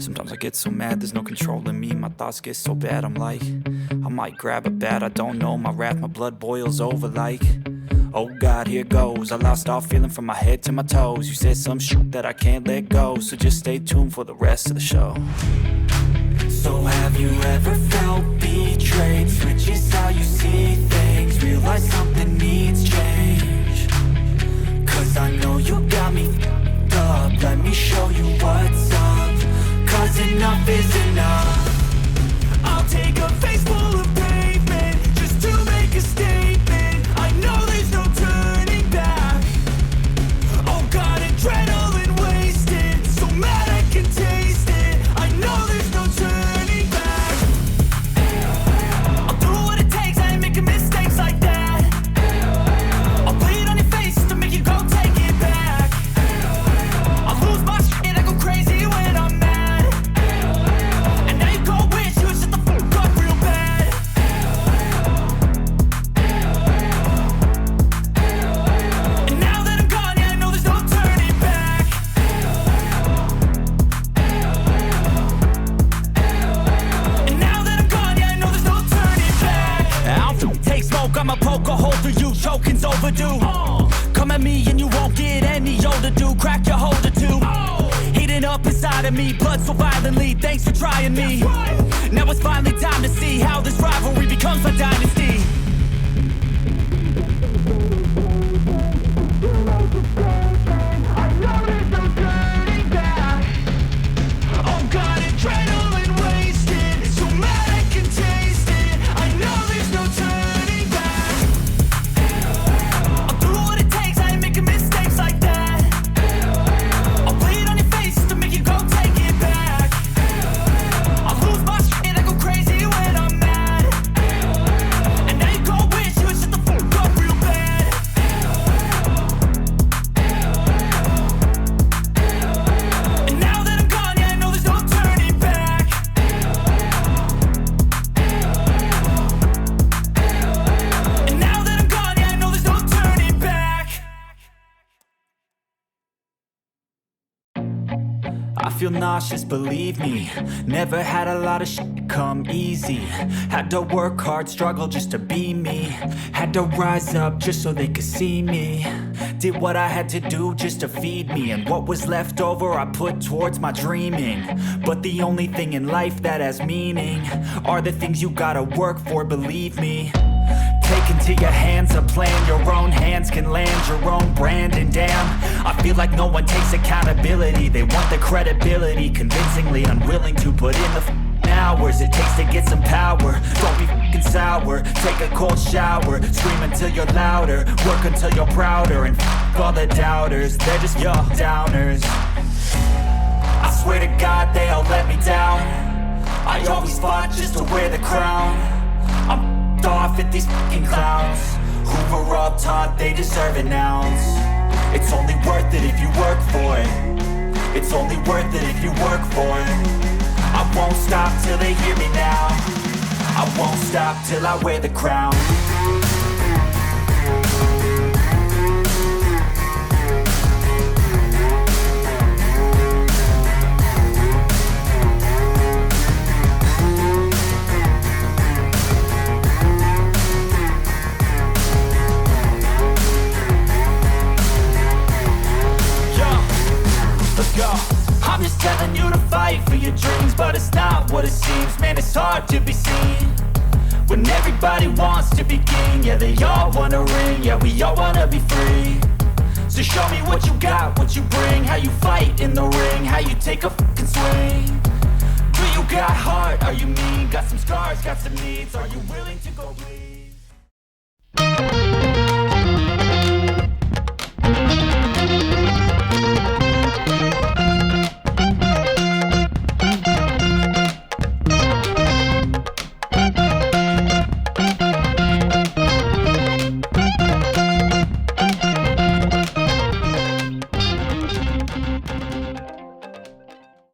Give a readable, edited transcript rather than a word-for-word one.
Sometimes I get so mad, there's no controlling me. My thoughts get so bad, I'm like, I might grab a bat, I don't know. My wrath, my blood boils over like, oh God, here goes. I lost all feeling from my head to my toes. You said some shit that I can't let go, so just stay tuned for the rest of the show. So have you ever felt betrayed? Switches how you see things, realize something needs change. Cause I know you got me f***ed up. Let me show you what's up. Cause enough is enough. I'll take a face full of pavement just to make a statement. I know there's no turning back. Oh God, adrenaline wasted, so mad I can taste it. I know there's no turning back. I'll do what it takes, I ain't making mistakes like that. I'll bleed on your face just to make you go take it back. I'll lose my shit, I go crazy when I'm mad. And now you go wish you would shut the fuck up real bad. And now that I'm gone, yeah, I know there's no turning back. And now that I'm gone, yeah, I know there's no turning back. I don't take smoke, I'ma poke a hole through you, choking's overdue. Come at me and you won't get any older, dude. Crack your holder too. Heating up inside of me, blood so violently. Thanks for trying me. Now it's finally time to see how this rivalry becomes a dynasty. Oh God, adrenaline wasted, so mad I can taste it. I know there's no turning back. I'll do what it takes, I ain't making mistakes like that. I'll bleed on your face just to make you go take it back. I'll lose my shit, I go crazy when I'm mad. And now you go wish you would shut the fuck up real bad. And now that I'm gone, yeah, I know there's no turning back. And now that I'm gone, yeah, I know there's no turning back. I feel nauseous, believe me. Never had a lot of shit come easy. Had to work hard, struggle just to be me. Had to rise up just so they could see me. Did what I had to do just to feed me. And what was left over I put towards my dreaming. But the only thing in life that has meaning are the things you gotta work for, believe me. Take into your hands a plan, your own hands can land your own brand. And damn, I feel like no one takes accountability. They want the credibility, convincingly unwilling to put in the hours it takes to get some power. Don't be f***ing sour, take a cold shower. Scream until you're louder, work until you're prouder. And f*** all the doubters, they're just your downers. I swear to God they all let me down. I always fought just to wear the crown. I'm off at these fucking clowns who were all taught they deserve an ounce. It's only worth it if you work for it. It's only worth it if you work for it. I won't stop till they hear me now. I won't stop till I wear the crown. I'm just telling you to fight for your dreams, but it's not what it seems. Man, it's hard to be seen when everybody wants to be king. Yeah, they all wanna ring, yeah, we all wanna be free. So show me what you got, what you bring, how you fight in the ring, how you take a fucking swing. Do you got heart, are you mean? Got some scars, got some needs, are you willing to go bleed?